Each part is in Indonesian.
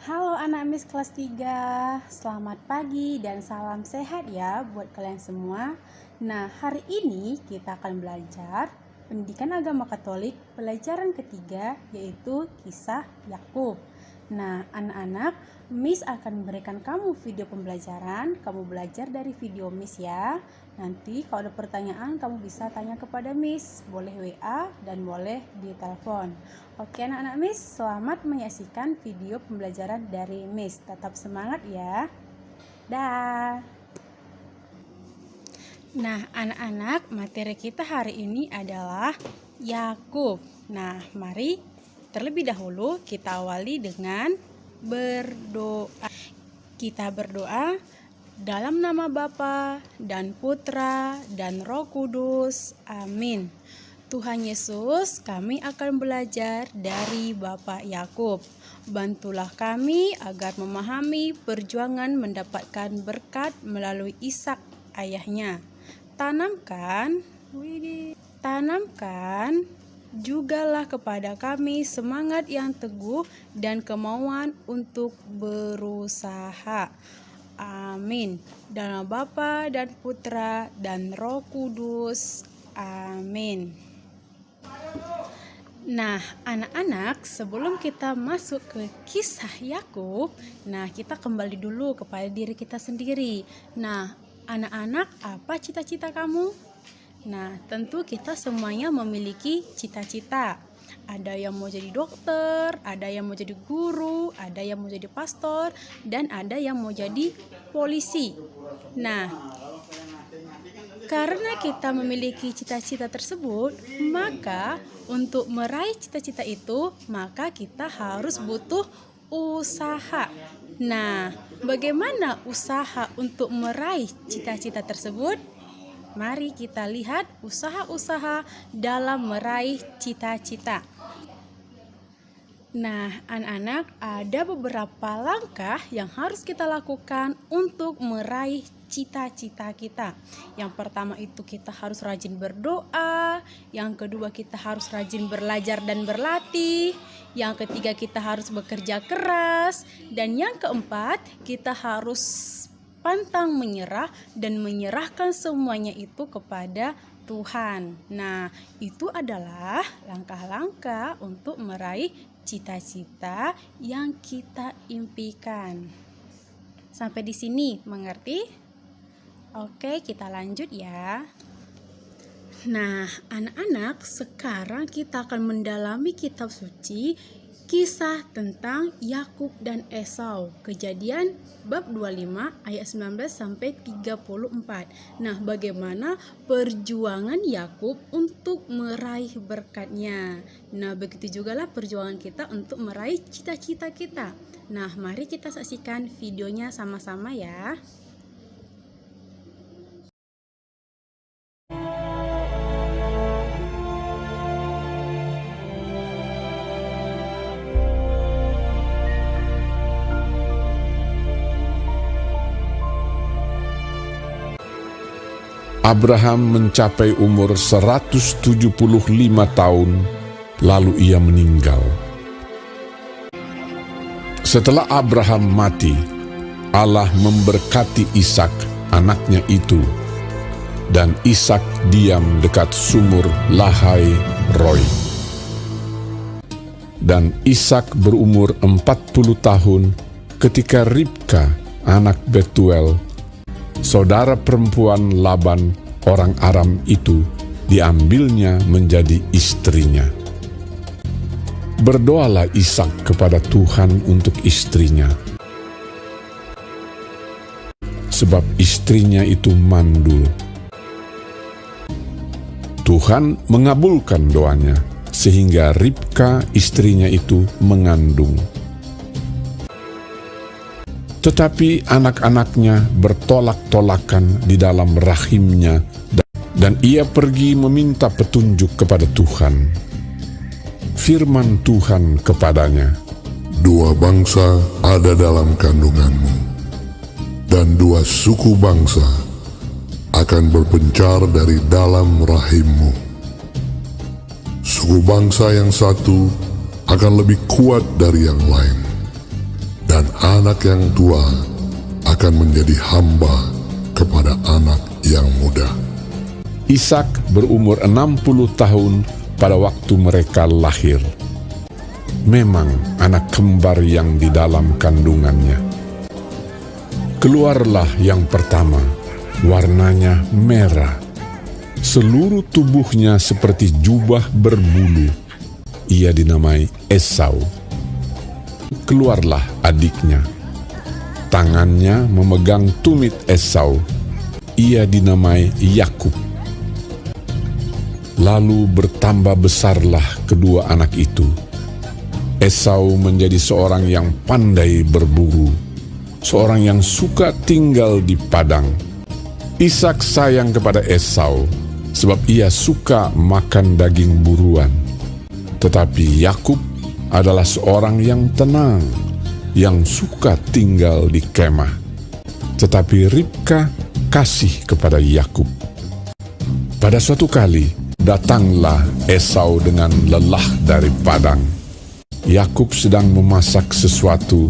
Halo anak Miss kelas 3, selamat pagi dan salam sehat ya buat kalian semua. Nah, hari ini kita akan belajar pendidikan agama Katolik pelajaran ketiga, yaitu kisah Yakub. Nah, anak-anak, Miss akan memberikan kamu video pembelajaran. Kamu belajar dari video Miss ya. Nanti kalau ada pertanyaan kamu bisa tanya kepada Miss, boleh WA dan boleh di telepon. Oke anak-anak Miss, selamat menyaksikan video pembelajaran dari Miss. Tetap semangat ya. Dah. Nah, anak-anak, materi kita hari ini adalah Yakub. Nah, mari terlebih dahulu kita awali dengan berdoa. Kita berdoa dalam nama Bapa dan Putra dan Roh Kudus. Amin. Tuhan Yesus, kami akan belajar dari Bapak Yakub. Bantulah kami agar memahami perjuangan mendapatkan berkat melalui Ishak ayahnya. Tanamkan jugalah kepada kami semangat yang teguh dan kemauan untuk berusaha. Amin. Dalam Bapa dan Putra dan Roh Kudus. Amin. Nah, anak-anak, sebelum kita masuk ke kisah Yakub, nah kita kembali dulu kepada diri kita sendiri. Nah, anak-anak, apa cita-cita kamu? Nah, tentu kita semuanya memiliki cita-cita. Ada yang mau jadi dokter, ada yang mau jadi guru, ada yang mau jadi pastor, dan ada yang mau jadi polisi. Nah, karena kita memiliki cita-cita tersebut, maka untuk meraih cita-cita itu, maka kita harus butuh usaha. Nah, bagaimana usaha untuk meraih cita-cita tersebut? Mari kita lihat usaha-usaha dalam meraih cita-cita. Nah, anak-anak, ada beberapa langkah yang harus kita lakukan untuk meraih cita-cita kita. Yang pertama itu kita harus rajin berdoa, yang kedua kita harus rajin belajar dan berlatih, yang ketiga kita harus bekerja keras, dan yang keempat kita harus pantang menyerah dan menyerahkan semuanya itu kepada Tuhan. Nah, itu adalah langkah-langkah untuk meraih cita-cita yang kita impikan. Sampai di sini mengerti? Oke, kita lanjut ya. Nah, anak-anak, sekarang kita akan mendalami kitab suci, kisah tentang Yakub dan Esau. Kejadian bab 25 ayat 19 sampai 34. Nah, bagaimana perjuangan Yakub untuk meraih berkatnya. Nah, begitu jugalah perjuangan kita untuk meraih cita-cita kita. Nah, mari kita saksikan videonya sama-sama ya. Abraham mencapai umur 175 tahun, lalu ia meninggal. Setelah Abraham mati, Allah memberkati Ishak, anaknya itu, dan Ishak diam dekat sumur Lahai Roi. Dan Ishak berumur 40 tahun ketika Ribka, anak Betuel, saudara perempuan Laban orang Aram itu, diambilnya menjadi istrinya. Berdoalah Ishak kepada Tuhan untuk istrinya, sebab istrinya itu mandul. Tuhan mengabulkan doanya, sehingga Ribka istrinya itu mengandung. Tetapi anak-anaknya bertolak-tolakan di dalam rahimnya, dan ia pergi meminta petunjuk kepada Tuhan. Firman Tuhan kepadanya, "Dua bangsa ada dalam kandunganmu, dan dua suku bangsa akan berpencar dari dalam rahimmu. Suku bangsa yang satu akan lebih kuat dari yang lain, dan anak yang tua akan menjadi hamba kepada anak yang muda. Ishak berumur 60 tahun pada waktu mereka lahir. Memang anak kembar yang di dalam kandungannya. Keluarlah yang pertama, warnanya merah. Seluruh tubuhnya seperti jubah berbulu. Ia dinamai Esau. Keluarlah adiknya. Tangannya memegang tumit Esau. Ia dinamai Yakub. Lalu bertambah besarlah kedua anak itu. Esau menjadi seorang yang pandai berburu, seorang yang suka tinggal di padang. Ishak sayang kepada Esau, sebab ia suka makan daging buruan. Tetapi Yakub adalah seorang yang tenang, yang suka tinggal di kemah. Tetapi Ribka kasih kepada Yakub. Pada suatu kali, datanglah Esau dengan lelah dari padang. Yakub sedang memasak sesuatu.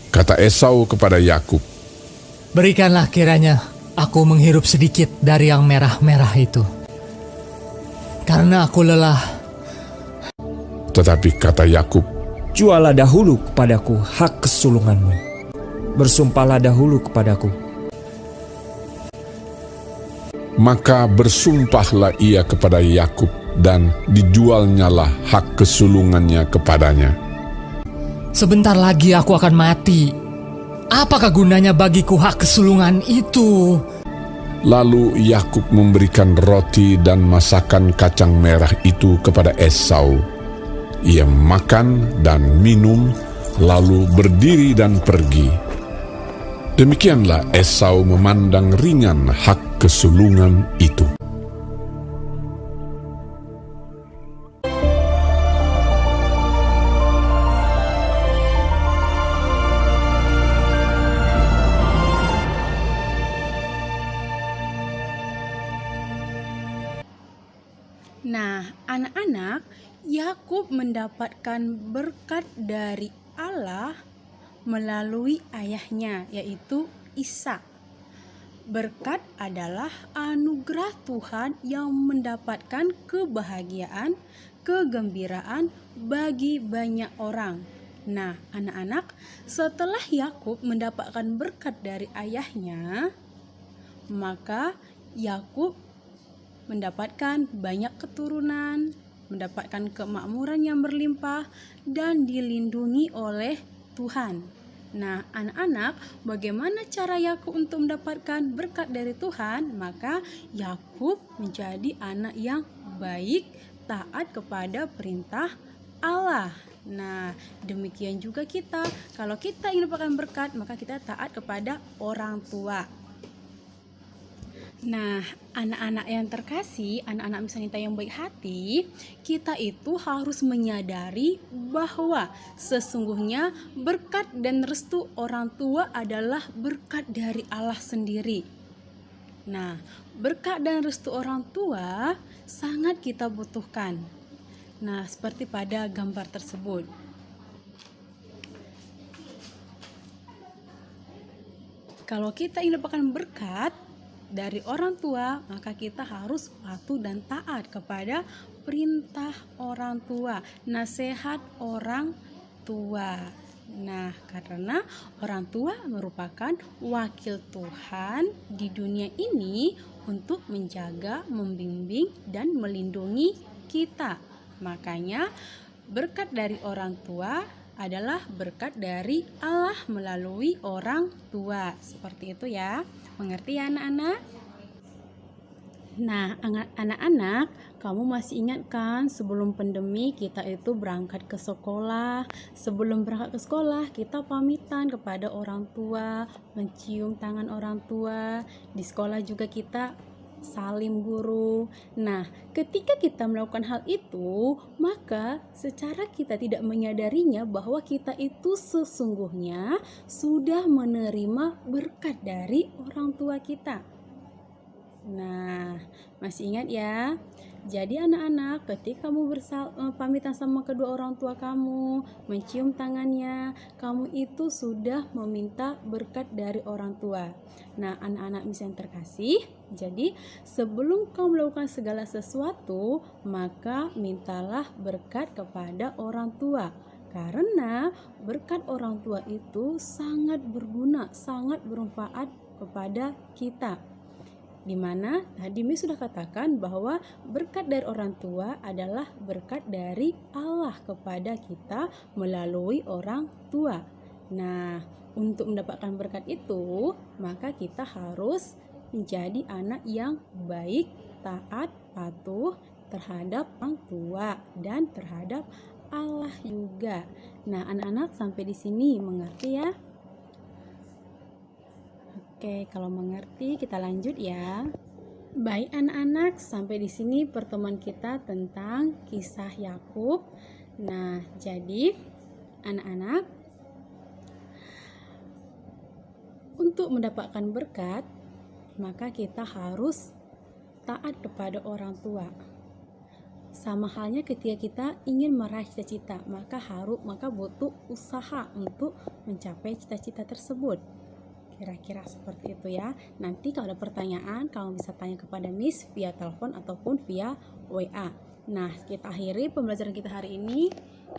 Kata Esau kepada Yakub, "Berikanlah kiranya aku menghirup sedikit dari yang merah-merah itu, karena aku lelah." Tetapi kata Yakub, Jualah dahulu kepadaku hak kesulunganmu. Bersumpahlah dahulu kepadaku. maka bersumpahlah ia kepada Yakub dan dijualnyalah hak kesulungannya kepadanya. "Sebentar lagi aku akan mati. Apakah gunanya bagiku hak kesulungan itu?" Lalu Yakub memberikan roti dan masakan kacang merah itu kepada Esau. Ia makan dan minum, lalu berdiri dan pergi. Demikianlah Esau memandang ringan hak kesulungan itu. Nah, anak-anak, Yakub mendapatkan berkat dari Allah melalui ayahnya, yaitu Ishak. Berkat adalah anugerah Tuhan yang mendapatkan kebahagiaan, kegembiraan bagi banyak orang. Nah, anak-anak, setelah Yakub mendapatkan berkat dari ayahnya, maka Yakub mendapatkan banyak keturunan, mendapatkan kemakmuran yang berlimpah, dan dilindungi oleh Tuhan. Nah, anak-anak, bagaimana cara Yakub untuk mendapatkan berkat dari Tuhan? Maka Yakub menjadi anak yang baik, taat kepada perintah Allah. Nah, demikian juga kita. Kalau kita ingin mendapatkan berkat, maka kita taat kepada orang tua. Nah, anak-anak yang terkasih, anak-anak misalnya yang baik hati, kita itu harus menyadari bahwa sesungguhnya berkat dan restu orang tua adalah berkat dari Allah sendiri. Nah, berkat dan restu orang tua sangat kita butuhkan. Nah, seperti pada gambar tersebut. Kalau kita ingin mendapatkan berkat dari orang tua, maka kita harus patuh dan taat kepada perintah orang tua, nasihat orang tua. Nah, karena orang tua merupakan wakil Tuhan di dunia ini untuk menjaga, membimbing, dan melindungi kita. Makanya berkat dari orang tua adalah berkat dari Allah melalui orang tua. Seperti itu ya. Mengerti ya anak-anak? Nah, anak-anak, kamu masih ingat kan sebelum pandemi kita itu berangkat ke sekolah. Sebelum berangkat ke sekolah, kita pamitan kepada orang tua, mencium tangan orang tua. Di sekolah juga kita salim guru. Nah, ketika kita melakukan hal itu, maka secara kita tidak menyadarinya bahwa kita itu sesungguhnya sudah menerima berkat dari orang tua kita. Nah, masih ingat ya? Jadi anak-anak, ketika kamu pamitan sama kedua orang tua kamu, mencium tangannya, kamu itu sudah meminta berkat dari orang tua. Nah, anak-anak Miss yang terkasih, jadi sebelum kamu melakukan segala sesuatu, maka mintalah berkat kepada orang tua. Karena berkat orang tua itu sangat berguna, sangat bermanfaat kepada kita. Dimana tadi Miss sudah katakan bahwa berkat dari orang tua adalah berkat dari Allah kepada kita melalui orang tua. Nah, untuk mendapatkan berkat itu, maka kita harus menjadi anak yang baik, taat, patuh terhadap orang tua dan terhadap Allah juga. Nah, anak-anak sampai di sini mengerti ya? Oke, kalau mengerti kita lanjut ya. Baik anak-anak, sampai di sini pertemuan kita tentang kisah Yakub. Nah, jadi anak-anak, untuk mendapatkan berkat, maka kita harus taat kepada orang tua. Sama halnya ketika kita ingin meraih cita-cita, maka butuh usaha untuk mencapai cita-cita tersebut. Kira-kira seperti itu ya. Nanti kalau ada pertanyaan, kamu bisa tanya kepada Miss via telepon ataupun via WA. Nah, kita akhiri pembelajaran kita hari ini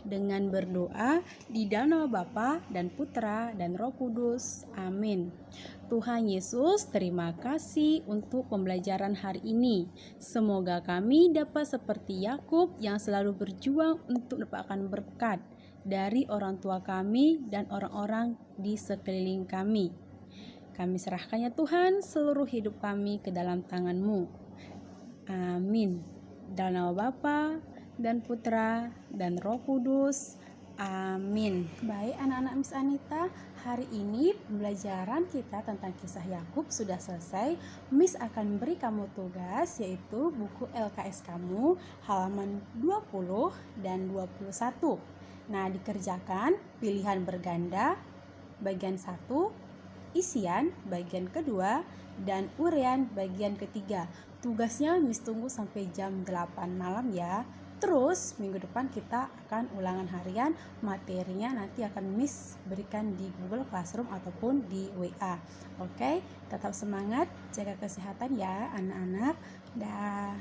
dengan berdoa di dalam nama Bapa dan Putra dan Roh Kudus. Amin. Tuhan Yesus, terima kasih untuk pembelajaran hari ini. Semoga kami dapat seperti Yakub yang selalu berjuang untuk mendapatkan berkat dari orang tua kami dan orang-orang di sekeliling kami. Kami serahkan ya Tuhan seluruh hidup kami ke dalam tangan-Mu. Amin. Dalam nama Bapa dan Putra dan Roh Kudus. Amin. Baik anak-anak Miss Anita, hari ini pembelajaran kita tentang kisah Yakub sudah selesai. Miss akan beri kamu tugas, yaitu buku LKS kamu halaman 20 dan 21. Nah, dikerjakan pilihan berganda bagian 1, isian bagian kedua, dan uraian bagian ketiga. Tugasnya Miss tunggu sampai jam 8 malam ya. Terus minggu depan kita akan ulangan harian, materinya nanti akan Miss berikan di Google Classroom ataupun di WA. Oke, tetap semangat, jaga kesehatan ya anak-anak. Dah.